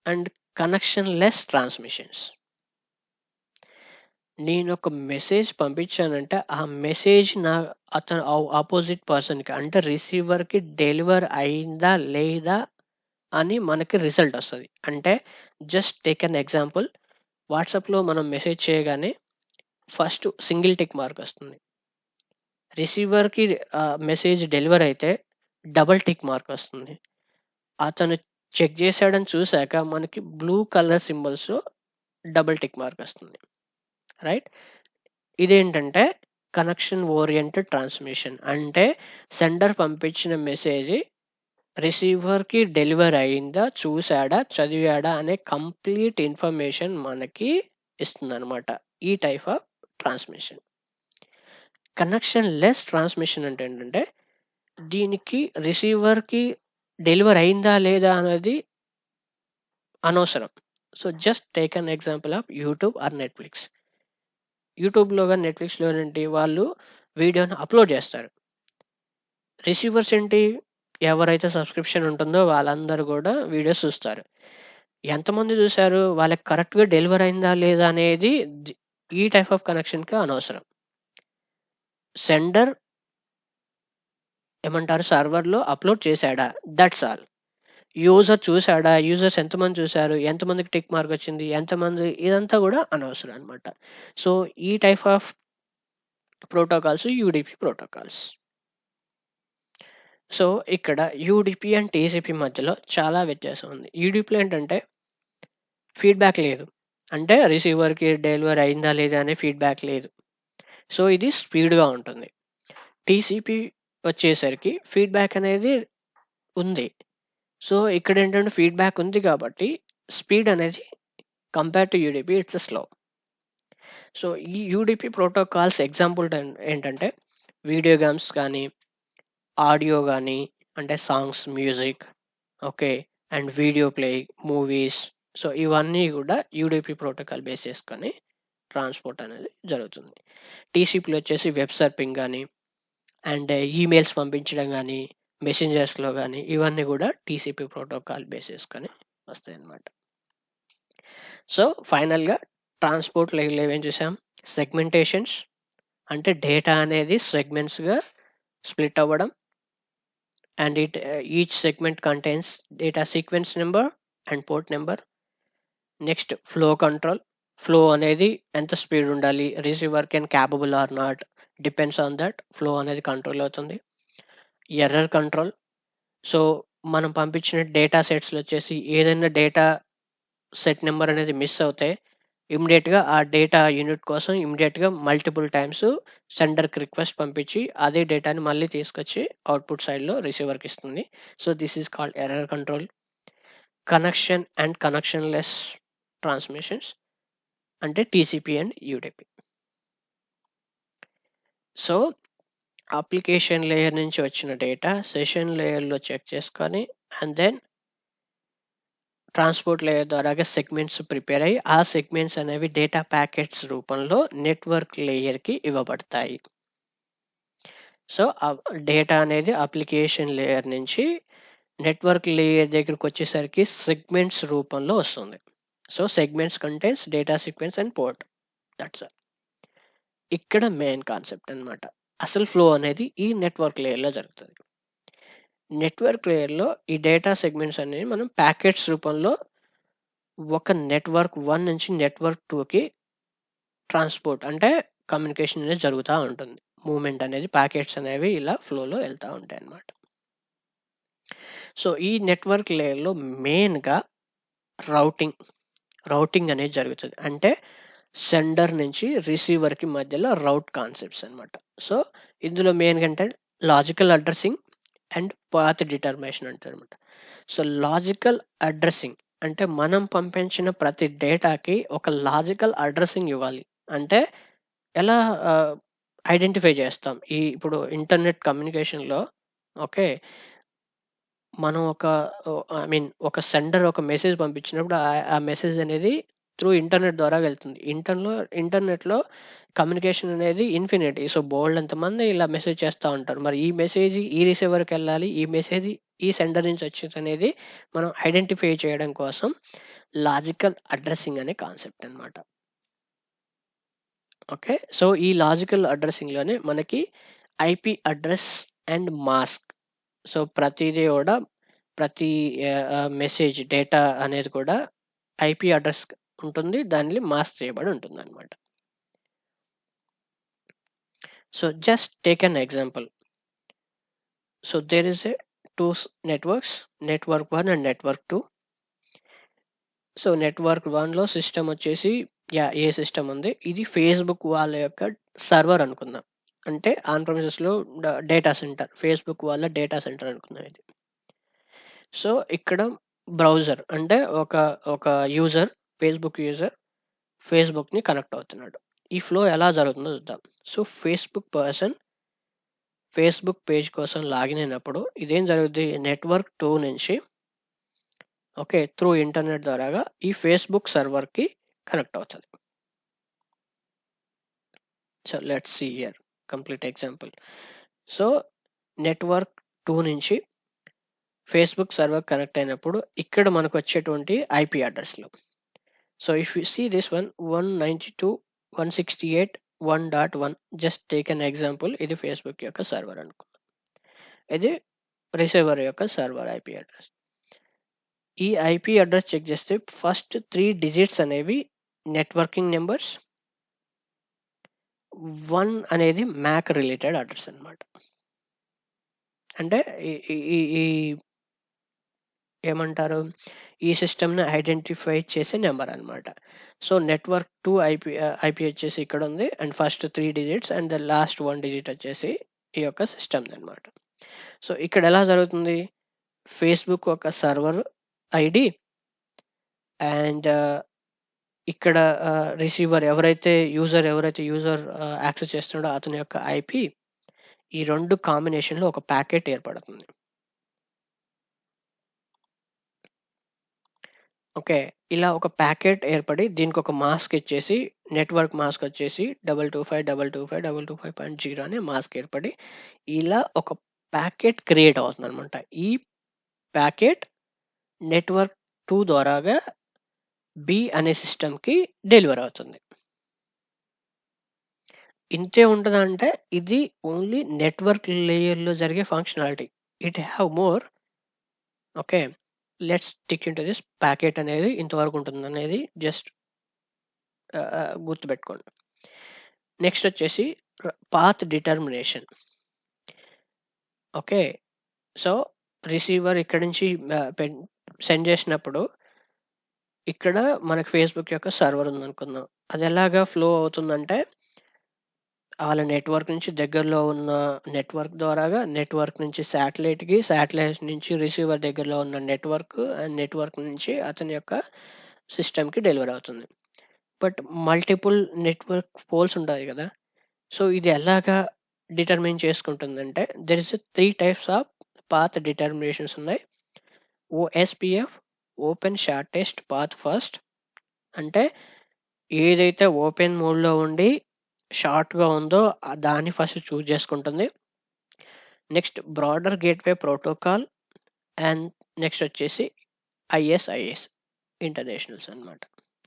and connection less transmissions. నేను ఒక మెసేజ్ పంపించానంటే ఆ మెసేజ్ అతను ఆపోజిట్ పర్సన్కి అంటే రిసీవర్కి డెలివర్ అయిందా లేదా అని మనకి రిజల్ట్ వస్తుంది. అంటే జస్ట్ టేక్ అన్ ఎగ్జాంపుల్, వాట్సాప్లో మనం మెసేజ్ చేయగానే ఫస్ట్ సింగిల్ టిక్ మార్క్ వస్తుంది. రిసీవర్కి మెసేజ్ డెలివర్ అయితే డబుల్ టిక్ మార్క్ వస్తుంది. అతను చెక్ చేశాడని చూశాక మనకి blue colour symbols double tick mark వస్తుంది. రైట్. ఇదేంటంటే కనెక్షన్ ఓరియంటెడ్ ట్రాన్స్మిషన్. అంటే సెండర్ పంపించిన మెసేజ్ రిసీవర్కి డెలివర్ అయిందా, చూశాడా, చదివాడా అనే కంప్లీట్ ఇన్ఫర్మేషన్ మనకి ఇస్తుంది అనమాట ఈ type of transmission. Connection less transmission అంటే ఏంటంటే దీనికి రిసీవర్కి డెలివర్ అయిందా లేదా అనేది అనవసరం. So just take an example of YouTube or Netflix. యూట్యూబ్లో కానీ నెట్ఫ్లిక్స్లో ఏంటి, వాళ్ళు వీడియోని అప్లోడ్ చేస్తారు. రిసీవర్స్ ఏంటి, ఎవరైతే సబ్స్క్రిప్షన్ ఉంటుందో వాళ్ళందరూ కూడా వీడియోస్ చూస్తారు. ఎంతమంది చూశారు, వాళ్ళకి కరెక్ట్గా డెలివర్ అయిందా లేదా అనేది ఈ టైప్ ఆఫ్ కనెక్షన్కి అనవసరం. సెండర్ ఏమంటారు, సర్వర్లో అప్లోడ్ చేశాడా, దట్స్ ఆల్. యూజర్ చూశాడా, యూజర్స్ ఎంతమంది చూశారు, ఎంతమందికి టిక్ మార్క్ వచ్చింది, ఎంతమంది, ఇదంతా కూడా అనవసరం అనమాట. సో ఈ type of protocols UDP protocols. So ఇక్కడ యూడిపి అండ్ టీసీపీ మధ్యలో చాలా వ్యత్యాసం ఉంది. యూడిపిలో ఏంటంటే ఫీడ్బ్యాక్ లేదు, అంటే రిసీవర్కి డెలివర్ అయిందా లేదా అనే ఫీడ్బ్యాక్ లేదు. సో ఇది స్పీడ్గా ఉంటుంది. టీసీపీ వచ్చేసరికి ఫీడ్బ్యాక్ అనేది ఉంది. సో ఇక్కడ ఏంటంటే ఫీడ్బ్యాక్ ఉంది కాబట్టి స్పీడ్ అనేది compare to UDP it's slow. So ఈ యూడిపి ప్రోటోకాల్స్ ఎగ్జాంపుల్ ఏంటంటే వీడియో గేమ్స్ కానీ, ఆడియో కానీ, అంటే songs, music, okay, and video play, movies. So ఇవన్నీ కూడా యూడిపి ప్రోటోకాల్ బేస్ చేసుకొని ట్రాన్స్పోర్ట్ అనేది జరుగుతుంది. టీసీపీలో వచ్చేసి వెబ్ సర్ఫింగ్ కానీ, అండ్ ఈమెయిల్స్ పంపించడం కానీ, మెసెంజర్స్లో కానీ, ఇవన్నీ కూడా టీసీపీ ప్రోటోకాల్ బేస్ చేసుకొని వస్తాయి అన్నమాట. సో ఫైనల్గా ట్రాన్స్పోర్ట్ లేయర్లో ఏం చూసాం, సెగ్మెంటేషన్స్ అంటే డేటా అనేది సెగ్మెంట్స్గా స్ప్లిట్ అవ్వడం, and each segment contains data sequence number and port number. Next flow control, flow అనేది ఎంత స్పీడ్ ఉండాలి, receiver can capable or not, depends on that flow అనేది కంట్రోల్ అవుతుంది. ఎర్రర్ కంట్రోల్, సో మనం పంపించిన డేటా సెట్స్లో వచ్చేసి ఏదైనా డేటా సెట్ నెంబర్ అనేది మిస్ అవుతే ఇమ్మీడియేట్‌గా ఆ డేటా యూనిట్ కోసం ఇమ్మీడియేట్‌గా మల్టిపుల్ టైమ్స్ సెండర్‌కి రిక్వెస్ట్ పంపించి అదే డేటాని మళ్ళీ తీసుకొచ్చి అవుట్‌పుట్ సైడ్‌లో రిసీవర్‌కి ఇస్తుంది. So, this is called error control. Connection and connectionless transmissions అంటే TCP and UDP. So, application layer నుంచి వచ్చిన డేటా సెషన్ లేయర్‌లో చెక్ చేసుకొని అండ్ దెన్ ట్రాన్స్‌పోర్ట్ లేయర్ ద్వారాగా సెగ్మెంట్స్ ప్రిపేర్ అయ్యి, ఆ సెగ్మెంట్స్ అనేవి డేటా ప్యాకెట్స్ రూపంలో నెట్వర్క్ లేయర్‌కి ఇవ్వబడతాయి. సో, డేటా అనేది అప్లికేషన్ లేయర్ నుంచి నెట్వర్క్ లేయర్ దగ్గరకొచ్చేసరికి సెగ్మెంట్స్ రూపంలో వస్తుంది. So, segments contains data sequence and port. That's all. ఇక్కడ మెయిన్ కాన్సెప్ట్ అన్నమాట. అసలు ఫ్లో అనేది ఈ నెట్వర్క్ లేయర్‌లో జరుగుతది. నెట్వర్క్ లేయర్‌లో ఈ డేటా సెగ్మెంట్స్ అనేవి మనం ప్యాకెట్స్ రూపంలో ఒక నెట్వర్క్ 1 నుంచి నెట్వర్క్ 2కి ట్రాన్స్‌పోర్ట్ అంటే కమ్యూనికేషన్ అనేది జరుగుతా ఉంటుంది. మూవ్‌మెంట్ అనేది ప్యాకెట్స్ అనేవి ఇలా ఫ్లోలో ఎళ్తా ఉంటాయన్నమాట. సో, ఈ నెట్వర్క్ లేయర్‌లో మెయిన్‌గా రౌటింగ్, రౌటింగ్ అనేది జరుగుతది. అంటే సెండర్ నుంచి రిసీవర్‌కి మధ్యలో రౌట్ కాన్సెప్ట్స్ అన్నమాట. సో, ఇందులో మెయిన్‌గా అంటే logical addressing and path determination అంటారన్నమాట. సో, లాజికల్ అడ్రెసింగ్ అంటే మనం పంపించిన ప్రతి డేటాకి ఒక లాజికల్ అడ్రెసింగ్ ఇవ్వాలి. అంటే ఎలా ఐడెంటిఫై చేస్తాం? ఇప్పుడు ఇంటర్నెట్ కమ్యూనికేషన్‌లో ఓకే. మనం ఐ మీన్ ఒక సెండర్ ఒక మెసేజ్ పంపించినప్పుడు ఆ మెసేజ్ అనేది త్రూ ఇంటర్నెట్ ద్వారా వెళ్తుంది. ఇంటర్నెట్‌లో కమ్యూనికేషన్ అనేది ఇన్ఫినిటీ. సో, బోలెడంత మంది ఇలా మెసేజ్ చేస్తా ఉంటారు. మరి ఈ మెసేజ్ ఈ రిసీవర్‌కెళ్ళాలి. ఈ మెసేజ్ ఈ సెండర్ నుంచి వచ్చిందనేది మనం ఐడెంటిఫై చేయడం కోసం లాజికల్ అడ్రెసింగ్ అనే కాన్సెప్ట్ అన్నమాట. ఓకే. సో, ఈ లాజికల్ అడ్రెసింగ్‌లోనే మనకి IP address and mask. So, ప్రతీది గూడా ప్రతి మెసేజ్ డేటా అనేది కూడా ఐపీ అడ్రెస్ ఉంటుంది. దాన్ని మాస్క్ చేయబడి ఉంటుందన్నమాట. So, just take an example. So, there is a 2 networks. Network 1 and network 2. So, network 1లో సిస్టమ్ వచ్చేసి ఏ సిస్టమ్ ఉంది. ఇది ఫేస్‌బుక్ వాళ్ళ యొక్క సర్వర్ అనుకుందాం. అంటే ఆన్ ప్రెమిసెస్‌లో డేటా సెంటర్. ఫేస్‌బుక్ వాళ్ళ డేటా సెంటర్ అనుకుందాం ఇది. సో, ఇక్కడ బ్రౌజర్ అంటే ఒక యూజర్ ఫేస్‌బుక్ యూజర్ ఫేస్‌బుక్‌ని కనెక్ట్ అవుతున్నాడు. ఈ ఫ్లో ఎలా జరుగుతుందో చూద్దాం. సో, ఫేస్‌బుక్ పేజ్ కోసం లాగిన్ అయినప్పుడు ఇదేం జరుగుద్ది నెట్వర్క్ 2 నుంచి ఓకే. త్రూ ఇంటర్నెట్ ద్వారాగా ఈ ఫేస్‌బుక్ సర్వర్‌కి కనెక్ట్ అవుతది. So, let's see here complete example. So, network 2 నుంచి ఫేస్‌బుక్ సర్వర్ కనెక్ట్ అయినప్పుడు ఇక్కడ మనకొచ్చేటువంటి ఐపీ అడ్రెస్‌లు. So, if you see this one 192.168.1.1 just take an example ఇది ఫేస్‌బుక్ యొక్క సర్వర్ అనుకుందాం. ఇది రిసీవర్ యొక్క సర్వర్ ఐపీ అడ్రెస్. ఈ ఐపీ అడ్రెస్ చెక్ చేస్తే ఫస్ట్ 3 డిజిట్స్ అనేవి నెట్వర్కింగ్ నంబర్స్. 1 అనేది మ్యాక్ రిలేటెడ్ అడ్రెస్ అన్నమాట. అంటే ఈ ఈ ఈ ఏమంటారు? ఈ సిస్టమ్‌ని ఐడెంటిఫై చేసే నంబర్ అన్నమాట. సో, నెట్వర్క్ 2 ఐపీ వచ్చేసి ఇక్కడుంది. And first 3 digits and the last 1 digit వచ్చేసి ఈ యొక్క సిస్టమ్‌దన్నమాట. సో, ఇక్కడ ఎలా జరుగుతుంది? ఫేస్‌బుక్ ఒక సర్వర్ ఐడీ అండ్ ఇక్కడ యూజర్ యాక్సెస్ చేస్తున్నాడో అతని యొక్క ఐపీ ఈ 2 కాంబినేషన్‌లో ఒక ప్యాకెట్ ఏర్పడుతుంది. ఓకే. ఇలా ఒక ప్యాకెట్ ఏర్పడి దీనికొక మాస్క్ ఇచ్చేసి నెట్వర్క్ మాస్క్ వచ్చేసి 225.225.225.0 అనే మాస్క్ ఏర్పడి ఇలా ఒక ప్యాకెట్ క్రియేట్ అవుతుందన్నమాట. ఈ ప్యాకెట్ నెట్వర్క్ 2 ద్వారాగా బి అనే సిస్టమ్‌కి డెలివర్ అవుతుంది. ఇంతే ఉంటదంటే ఇది ఓన్లీ నెట్వర్క్ లేయర్‌లో జరిగే functionality. It have more. Okay. Let's stick into this packet అనేది ఇంతవరకు ఉంటుందనేది జస్ట్ గుర్తుపెట్టుకోండి. నెక్స్ట్ వచ్చేసి path determination. Okay. So, receiver ఇక్కడి నుంచి సెండ్ చేసినప్పుడు ఇక్కడ మనకి ఫేస్‌బుక్ యొక్క సర్వర్ ఉందనుకుందాం. అది ఎలాగా ఫ్లో అవుతుందంటే, వాళ్ళ నెట్వర్క్ నుంచి దగ్గరలో ఉన్న నెట్వర్క్ ద్వారాగా, నెట్వర్క్ నుంచి శాటిలైట్‌కి, శాటిలైట్ నుంచి రిసీవర్ దగ్గరలో ఉన్న నెట్వర్క్, అండ్ నెట్వర్క్ నుంచి అతని యొక్క సిస్టమ్‌కి డెలివర్ అవుతుంది. బట్ మల్టిపుల్ నెట్వర్క్ పోల్స్ ఉంటాయి గదా! సో, ఇది ఎలాగా డిటర్మిన్ చేసుకుంటుందంటే, there is 3 types of path determinations ఉన్నాయి. OSPF, open shortest path first. అంటే ఏదైతే ఓపెన్ మోడ్‌లో ఉండి షార్ట్‌గా ఉందో దాన్ని ఫస్ట్ చూజ్ చేసుకుంటుంది. Next broader gateway protocol, and next వచ్చేసి ఐఎస్ఐఎస్ ఇంటర్నేషనల్స్ అన్నమాట.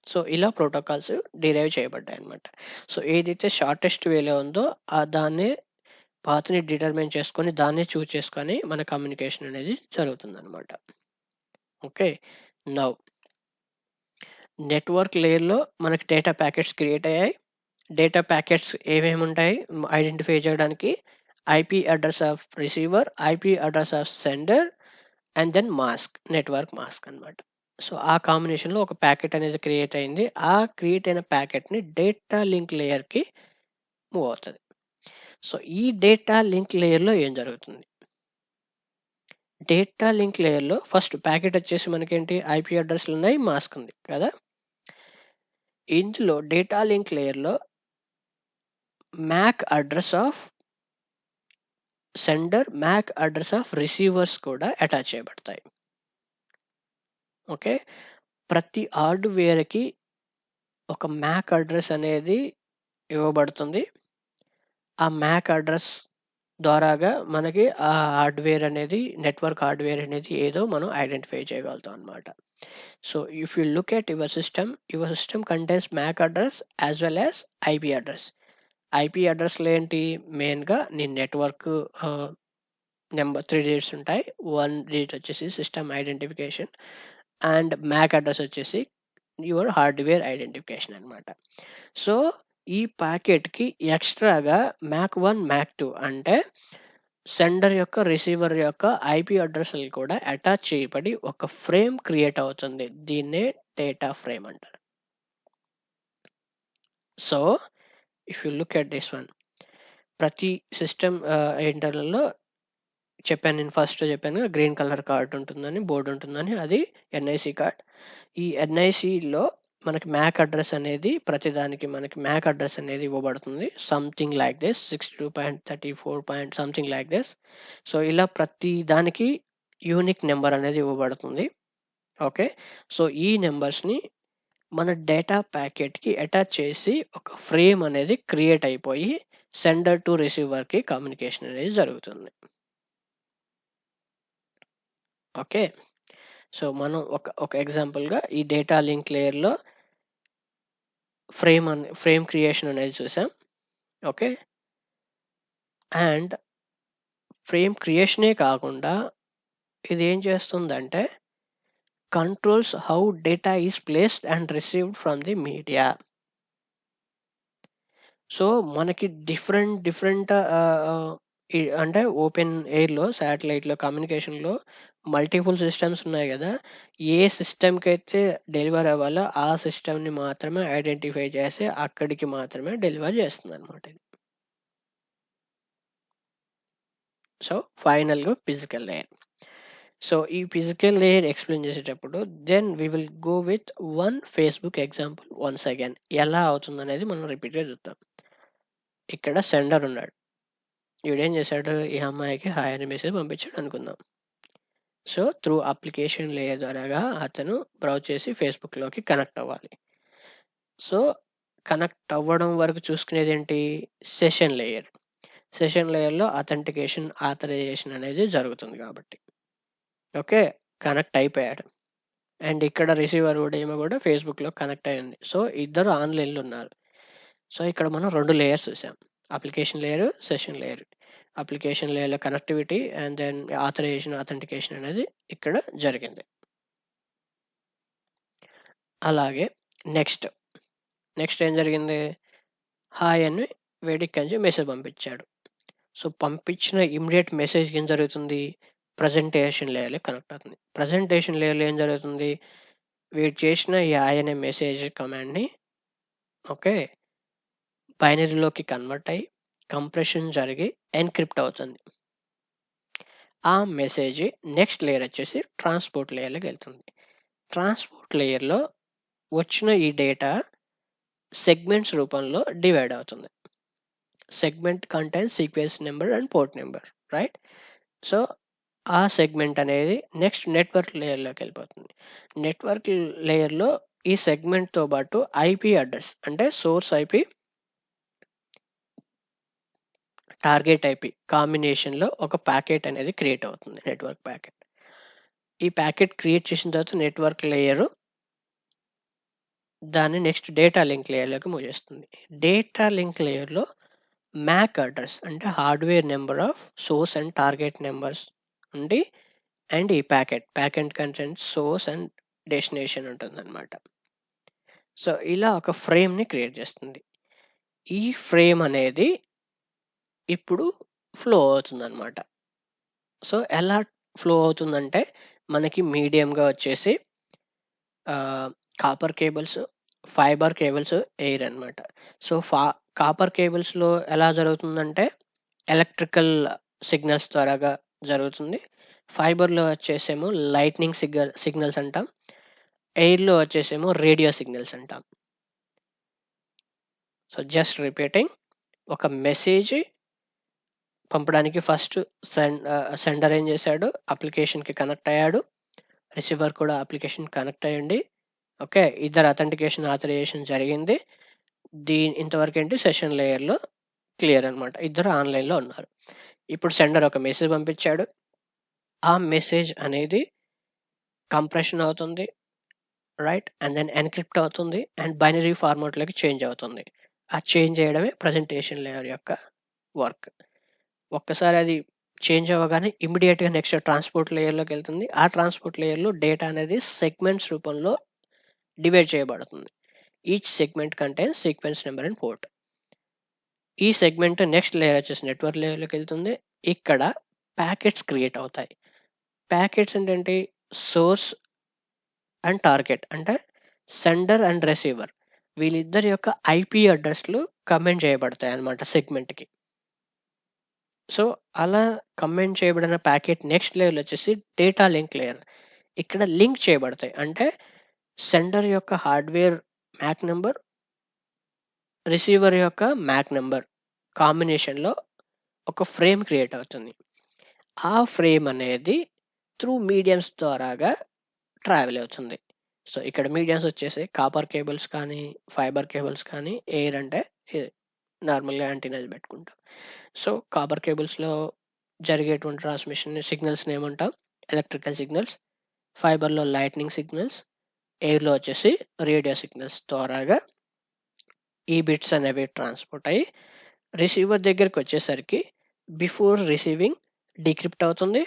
సో, ఇలా ప్రోటోకాల్స్ డిరైవ్ చేయబడ్డాయన్నమాట. సో, ఏదైతే షార్టెస్ట్ వేలో ఉందో దాన్నే పాత్‌ని డిటర్మిన్ చేసుకొని, దాన్నే చూజ్ చేసుకొని మన కమ్యూనికేషన్ అనేది జరుగుతుందన్నమాట. ఓకే. నౌ నెట్వర్క్ లేయర్‌లో మనకి డేటా ప్యాకెట్స్ క్రియేట్ అయ్యాయి. డేటా ప్యాకెట్స్ ఏమేమి ఉంటాయి ఐడెంటిఫై చేయడానికి? IP address of receiver, IP address of sender, and then mask, network mask అన్నమాట. సో, ఆ కాంబినేషన్‌లో ఒక ప్యాకెట్ అనేది క్రియేట్ అయింది. ఆ క్రియేట్ అయిన ప్యాకెట్‌ని డేటా లింక్ లేయర్‌కి మూవ్ అవుతది. సో, ఈ డేటా లింక్ లేయర్‌లో ఏం జరుగుతుంది? డేటా లింక్ లేయర్‌లో ఫస్ట్ ప్యాకెట్ వచ్చేసి మనకేంటి ఐపీ అడ్రెస్‌లు ఉన్నాయి, మాస్క్ ఉంది కదా! ఇందులో డేటా లింక్ లేయర్‌లో MAC address of sender, MAC address of receivers కూడా అటాచ్ చేయబడతాయి. ఓకే. ప్రతి హార్డ్‌వేర్‌కి ఒక మ్యాక్ అడ్రెస్ అనేది ఇవ్వబడుతుంది. ఆ మ్యాక్ అడ్రెస్ ద్వారాగా మనకి ఆ హార్డ్‌వేర్ అనేది, నెట్వర్క్ హార్డ్‌వేర్ అనేది ఏదో మనం ఐడెంటిఫై చేయగలుగుతాం అన్నమాట. So, if you look at your system contains MAC address as well as IP address. IP అడ్రెస్‌లో ఏంటి మెయిన్‌గా నీ నెట్వర్క్ నెంబర్ 3 డిజిట్స్ ఉంటాయి. 1 డిజిట్ వచ్చేసి system identification, and MAC address వచ్చేసి యువర్ హార్డ్‌వేర్ ఐడెంటిఫికేషన్ అన్నమాట. సో, ఈ ప్యాకెట్‌కి ఎక్స్‌ట్రాగా మ్యాక్ 1, మ్యాక్ 2 అంటే సెండర్ యొక్క, రిసీవర్ యొక్క ఐపీ అడ్రెస్‌లు కూడా అటాచ్ చేయబడి ఒక ఫ్రేమ్ క్రియేట్ అవుతుంది. దీన్నే డేటా ఫ్రేమ్ అంటారు. So, if you look at this one, ప్రతి సిస్టమ్ ఇంటర్నల్‌లో నేను ఫస్ట్ చెప్పాను గ్రీన్ కలర్ కార్డ్ ఉంటుందని, బోర్డ్ ఉంటుందని. అది ఎన్ఐసి కార్డ్. ఈ ఎన్ఐసిలో మనకి మ్యాక్ అడ్రెస్ అనేది ప్రతిదానికి మనకి మ్యాక్ అడ్రెస్ అనేది ఇవ్వబడుతుంది. Something like this 62.34. Something like this. So, ఇలా ప్రతి దానికి యూనిక్ నెంబర్ అనేది ఇవ్వబడుతుంది. ఓకే. సో, ఈ నెంబర్స్‌ని మన డేటా ప్యాకెట్‌కి అటాచ్ చేసి ఒక ఫ్రేమ్ అనేది క్రియేట్ అయిపోయి సెండర్ టు రిసీవర్‌కి కమ్యూనికేషన్ అనేది జరుగుతుంది. ఓకే. సో, మనం ఒక ఎగ్జాంపుల్‌గా ఈ డేటా లింక్ లేయర్‌లో ఫ్రేమ్ క్రియేషన్ అనేది చూసాం. ఓకే. అండ్ ఫ్రేమ్ క్రియేషనే కాకుండా ఇదేం చేస్తుందంటే controls how data is placed and received from the media. So, మనకి డిఫరెంట్ అంటే ఓపెన్ ఎయిర్‌లో, శాటిలైట్‌లో, కమ్యూనికేషన్‌లో మల్టిపుల్ సిస్టమ్స్ ఉన్నాయి గదా! ఏ సిస్టమ్‌కైతే డెలివర్ అవ్వాలో ఆ సిస్టమ్‌ని మాత్రమే ఐడెంటిఫై చేసి అక్కడికి మాత్రమే డెలివర్ చేస్తుందన్నమాట ఇది. సో, ఫైనల్‌గా ఫిజికల్ లేయర్. సో, ఈ ఫిజికల్ లేయర్ ఎక్స్‌ప్లెయిన్ చేసేటప్పుడు then we will go with one Facebook example once again. ఎలా అవుతుందనేది మనం రిపీట్‌గా చూద్దాం. ఇక్కడ సెండర్ ఉన్నాడు. ఈడేం చేశాడు, ఈ అమ్మాయికి హాయ్ అని మెసేజ్ పంపించాడు అనుకుందాం. సో, త్రూ అప్లికేషన్ లేయర్ ద్వారాగా అతను బ్రౌజ్ చేసి ఫేస్‌బుక్‌లోకి కనెక్ట్ అవ్వాలి. సో, కనెక్ట్ అవ్వడం వరకు చూసుకునేదేంటి సెషన్ లేయర్. సెషన్ లేయర్‌లో ఆథరైజేషన్ అనేది జరుగుతుంది కాబట్టి. ఓకే. కనెక్ట్ అయిపోయాడు. అండ్ ఇక్కడ రిసీవర్ కూడా ఫేస్‌బుక్‌లో కనెక్ట్ అయ్యింది. సో, ఇద్దరు ఆన్‌లైన్‌లో ఉన్నారు. సో, ఇక్కడ మనం 2 లేయర్స్ చూసాం. Application layer, session layer. Application లేయర్‌లో కనెక్టివిటీ అండ్ దెన్ ఆథెంటికేషన్ అనేది ఇక్కడ జరిగింది. అలాగే నెక్స్ట్, నెక్స్ట్ ఏం జరిగింది? హాయ్ అని వీడిక్కడి నుంచి మెసేజ్ పంపించాడు. సో, పంపించిన ఇమ్మీడియేట్ మెసేజ్‌కి ఏం జరుగుతుంది? ప్రెజెంటేషన్ లేయర్‌లో కనెక్ట్ అవుతుంది. ప్రెజెంటేషన్ లేయర్‌లో ఏం జరుగుతుంది? వీడు చేసిన ఈ హాయ్ అనే మెసేజ్ కమాండ్‌ని ఓకే. బైనరీలోకి కన్వర్ట్ అయ్యి కంప్రెషన్ జరిగి ఎన్‌క్రిప్ట్ అవుతుంది. ఆ మెసేజ్ నెక్స్ట్ లేయర్ వచ్చేసి ట్రాన్స్‌పోర్ట్ లేయర్‌లోకి వెళ్తుంది. ట్రాన్స్‌పోర్ట్ లేయర్‌లో వచ్చిన ఈ డేటా సెగ్మెంట్స్ రూపంలో డివైడ్ అవుతుంది. Segment contains sequence number and port number, right? So, ఆ సెగ్మెంట్ అనేది నెక్స్ట్ నెట్వర్క్ లేయర్‌లోకి వెళ్ళిపోతుంది. నెట్వర్క్ లేయర్‌లో ఈ సెగ్మెంట్‌తో పాటు ఐపీ అడ్రస్ అంటే సోర్స్ ఐపీ, టార్గెట్ ఐపీ కాంబినేషన్‌లో ఒక ప్యాకెట్ అనేది క్రియేట్ అవుతుంది. Network packet. ఈ ప్యాకెట్ క్రియేట్ చేసిన తర్వాత నెట్వర్క్ లేయరు దాన్ని నెక్స్ట్ డేటా లింక్ లేయర్‌లోకి మూవ్ చేస్తుంది. డేటా లింక్ లేయర్‌లో మ్యాక్ అడ్రస్ అంటే hardware number of swords and target numbers ఉండి అండ్ ఈ packet content source and destination ఉంటుందన్నమాట. సో, ఇలా ఒక ఫ్రేమ్‌ని క్రియేట్ చేస్తుంది. ఈ ఫ్రేమ్ అనేది ఇప్పుడు ఫ్లో అవుతుందన్నమాట. సో, ఎలా ఫ్లో అవుతుందంటే మనకి మీడియంగా వచ్చేసి copper cables, fibre cables, air అన్నమాట. సో, కాపర్ కేబుల్స్‌లో ఎలా జరుగుతుందంటే ఎలక్ట్రికల్ సిగ్నల్స్ ద్వారాగా జరుగుతుంది. ఫైబర్‌లో వచ్చేసేమో లైట్నింగ్ సిగ్నల్స్ అంటాం. ఎయిర్‌లో వచ్చేసేమో రేడియో సిగ్నల్స్ అంటాం. సో, జస్ట్ రిపీటింగ్ ఒక మెసేజ్ పంపడానికి ఫస్ట్ సెండర్ ఏం చేశాడు? అప్లికేషన్‌కి కనెక్ట్ అయ్యాడు. రిసీవర్ కూడా అప్లికేషన్ కనెక్ట్ అయ్యుండి ఓకే. ఇద్దరు ఆథరైజేషన్ జరిగింది. ఇంతవరకు ఏంటి సెషన్ లేయర్‌లో క్లియర్ అన్నమాట. ఇద్దరు ఆన్‌లైన్‌లో ఉన్నారు. ఇప్పుడు సెండర్ ఒక మెసేజ్ పంపించాడు. ఆ మెసేజ్ అనేది కంప్రెషన్ అవుతుంది. రైట్? అండ్ దెన్ ఎన్‌క్రిప్ట్ అవుతుంది. అండ్ బైనరీ ఫార్మాట్‌లోకి చేంజ్ అవుతుంది. ఆ చేంజ్ చేయడమే ప్రెజెంటేషన్ లేయర్ యొక్క వర్క్. ఒక్కసారి అది చేంజ్ అవ్వగానే ఇమ్మీడియేట్‌గా నెక్స్ట్ ట్రాన్స్‌పోర్ట్ లేయర్‌లోకి వెళ్తుంది. ఆ ట్రాన్స్‌పోర్ట్ లేయర్‌లో డేటా అనేది సెగ్మెంట్స్ రూపంలో డివైడ్ చేయబడుతుంది. Each segment contains sequence number and port. ఈ సెగ్మెంట్ నెక్స్ట్ లేయర్ వచ్చేసి నెట్వర్క్ లేయర్‌లోకి వెళ్తుంది. ఇక్కడ ప్యాకెట్స్ క్రియేట్ అవుతాయి. ప్యాకెట్స్ ఏంటంటే సోర్స్ అండ్ టార్గెట్ అంటే సెండర్ అండ్ రిసీవర్ వీళ్ళిద్దరి యొక్క ఐపీ అడ్రస్‌లు కమెంట్ చేయబడతాయి అన్నమాట సెగ్మెంట్‌కి. సో, అలా కమెంట్ చేయబడిన ప్యాకెట్ నెక్స్ట్ లేయర్‌లో వచ్చేసి డేటా లింక్ లేయర్. ఇక్కడ లింక్ చేయబడతాయి. అంటే సెండర్ యొక్క హార్డ్వేర్ మ్యాక్ నంబర్, రిసీవర్ యొక్క మ్యాక్ నంబర్ కాంబినేషన్‌లో ఒక ఫ్రేమ్ క్రియేట్ అవుతుంది. ఆ ఫ్రేమ్ అనేది త్రూ మీడియమ్స్ ద్వారాగా ట్రావెల్ అవుతుంది. సో, ఇక్కడ మీడియమ్స్ వచ్చేసి కాపర్ కేబుల్స్ కానీ, ఫైబర్ కేబుల్స్ కానీ, ఎయిర్ అంటే ఇది నార్మల్‌గా యాంటీనాస్ పెట్టుకుంటాం. సో, కాపర్ కేబుల్స్‌లో జరిగేటువంటి ట్రాన్స్మిషన్ సిగ్నల్స్‌ని ఏమంటాం? Electrical signals. ఫైబర్‌లో లైట్నింగ్ సిగ్నల్స్. ఎయిర్‌లో వచ్చేసి రేడియో సిగ్నల్స్ ద్వారాగా ఈ బిట్స్ అనేవి ట్రాన్స్‌పోర్ట్ అయ్యి రిసీవర్ దగ్గరికొచ్చేసరికి బిఫోర్ రిసీవింగ్ డీక్రిప్ట్ అవుతుంది.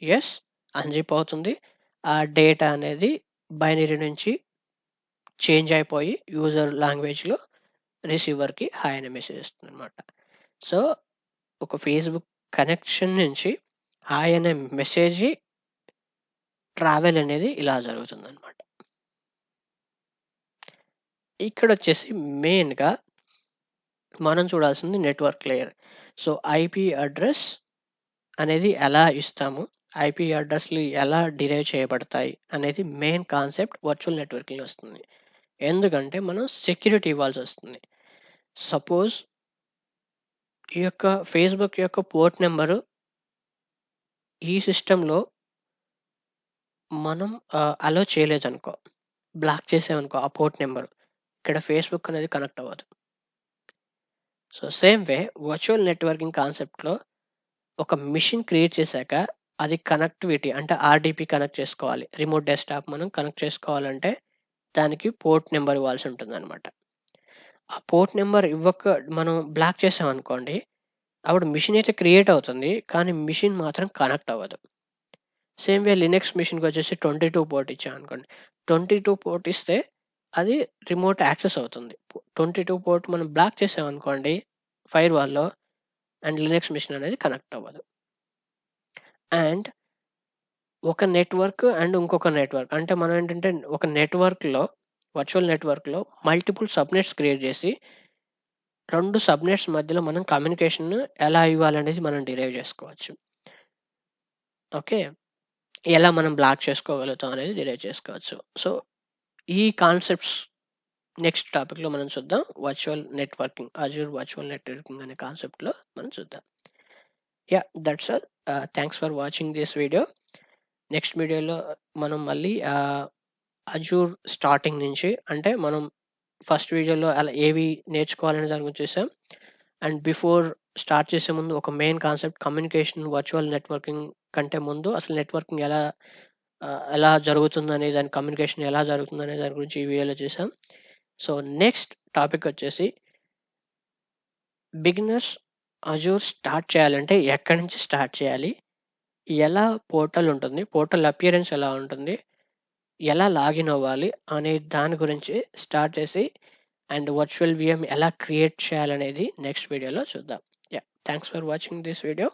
యెస్. అన్‌జిప్ అవుతుంది. ఆ డేటా అనేది బైనరీ నుంచి చేంజ్ అయిపోయి యూజర్ లాంగ్వేజ్‌లో రిసీవర్‌కి హాయ్ అనే మెసేజ్ ఇస్తుందన్నమాట. సో, ఒక ఫేస్‌బుక్ కనెక్షన్ నుంచి హాయ్ అనే మెసేజ్ ట్రావెల్ అనేది ఇలా జరుగుతుందన్నమాట. ఇక్కడొచ్చేసి మెయిన్‌గా మనం చూడాల్సింది network layer. So, IP address అనేది ఎలా ఇస్తాము? ఐపీ అడ్రస్‌లు ఎలా డిరైవ్ చేయబడతాయి? అనేది మెయిన్ కాన్సెప్ట్ వర్చువల్ నెట్వర్కింగ్‌లో వస్తుంది. ఎందుకంటే మనం సెక్యూరిటీ ఇవ్వాల్సొస్తుంది. సపోజ్ ఈ యొక్క ఫేస్‌బుక్ యొక్క పోర్ట్ నంబరు ఈ సిస్టమ్‌లో మనం అలో చేయలేదనుకో, బ్లాక్ చేసామనుకో ఆ పోర్ట్ నంబర్. ఇక్కడ ఫేస్‌బుక్ అనేది కనెక్ట్ అవ్వదు. సో, సేమ్ వే వర్చువల్ నెట్వర్కింగ్ కాన్సెప్ట్‌లో ఒక మెషిన్ క్రియేట్ చేశాక అది కనెక్టివిటీ అంటే ఆర్‌డిపి కనెక్ట్ చేసుకోవాలి. రిమోట్ డెస్క్‌టాప్ మనం కనెక్ట్ చేసుకోవాలంటే దానికి పోర్ట్ నంబర్ ఇవ్వాల్సి ఉంటుందన్నమాట. ఆ పోర్ట్ నంబర్ మనం బ్లాక్ చేసామనుకోండి, అప్పుడు మెషిన్ అయితే క్రియేట్ అవుతుంది. కానీ మెషిన్ మాత్రం కనెక్ట్ అవ్వదు. సేమ్ వే లినక్స్ మెషిన్‌కొచ్చేసి 22 పోర్ట్ ఇచ్చామనుకోండి. 22 పోర్ట్ ఇస్తే అది రిమోట్ యాక్సెస్ అవుతుంది. 22 పోర్ట్ మనం బ్లాక్ చేసామనుకోండి ఫైర్‌వాల్‌లో అండ్ లినక్స్ మెషిన్ అనేది కనెక్ట్ అవ్వదు. అండ్ ఒక నెట్వర్క్ అండ్ ఇంకొక నెట్వర్క్. అంటే మనం ఏంటంటే ఒక నెట్వర్క్‌లో వర్చువల్ నెట్వర్క్‌లో మల్టిపుల్ సబ్‌నెట్స్ క్రియేట్ చేసి 2 సబ్‌నెట్స్ మధ్యలో మనం కమ్యూనికేషన్ ఎలా ఇవ్వాలనేది మనం డిరైవ్ చేసుకోవచ్చు. ఓకే. ఎలా మనం బ్లాక్ చేసుకోగలుగుతాం అనేది డిరైవ్ చేసుకోవచ్చు. సో, ఈ కాన్సెప్ట్స్ నెక్స్ట్ టాపిక్‌లో మనం చూద్దాం. Virtual networking, Azure virtual networking అనే కాన్సెప్ట్‌లో మనం చూద్దాం. Yeah! That's all. Thanks for watching this video. Next వీడియోలో మనం మళ్ళీ అజూర్ స్టార్టింగ్ నుంచి, అంటే మనం ఫస్ట్ వీడియోలో అలా ఏవి నేర్చుకోవాలనే దాని గురించి చూసాం. అండ్ బిఫోర్ స్టార్ట్ చేసే ముందు ఒక main concept communication virtual networking కంటే ముందు అసలు నెట్వర్కింగ్ ఎలా జరుగుతుందనే దాని కమ్యూనికేషన్ ఎలా జరుగుతుందనే దాని గురించి ఈ వీడియోలో చూసాం. సో, నెక్స్ట్ టాపిక్ వచ్చేసి బిగినర్స్ అజూర్ స్టార్ట్ చేయాలంటే ఎక్కడి నుంచి స్టార్ట్ చేయాలి? ఎలా పోర్టల్ ఉంటుంది? పోర్టల్ అపియరెన్స్ ఎలా ఉంటుంది? ఎలా లాగిన్ అవ్వాలి? అనే దాని గురించి స్టార్ట్ చేసి అండ్ వర్చువల్ వీఎం ఎలా క్రియేట్ చేయాలనేది నెక్స్ట్ వీడియోలో చూద్దాం. Yeah! Thanks for watching this video.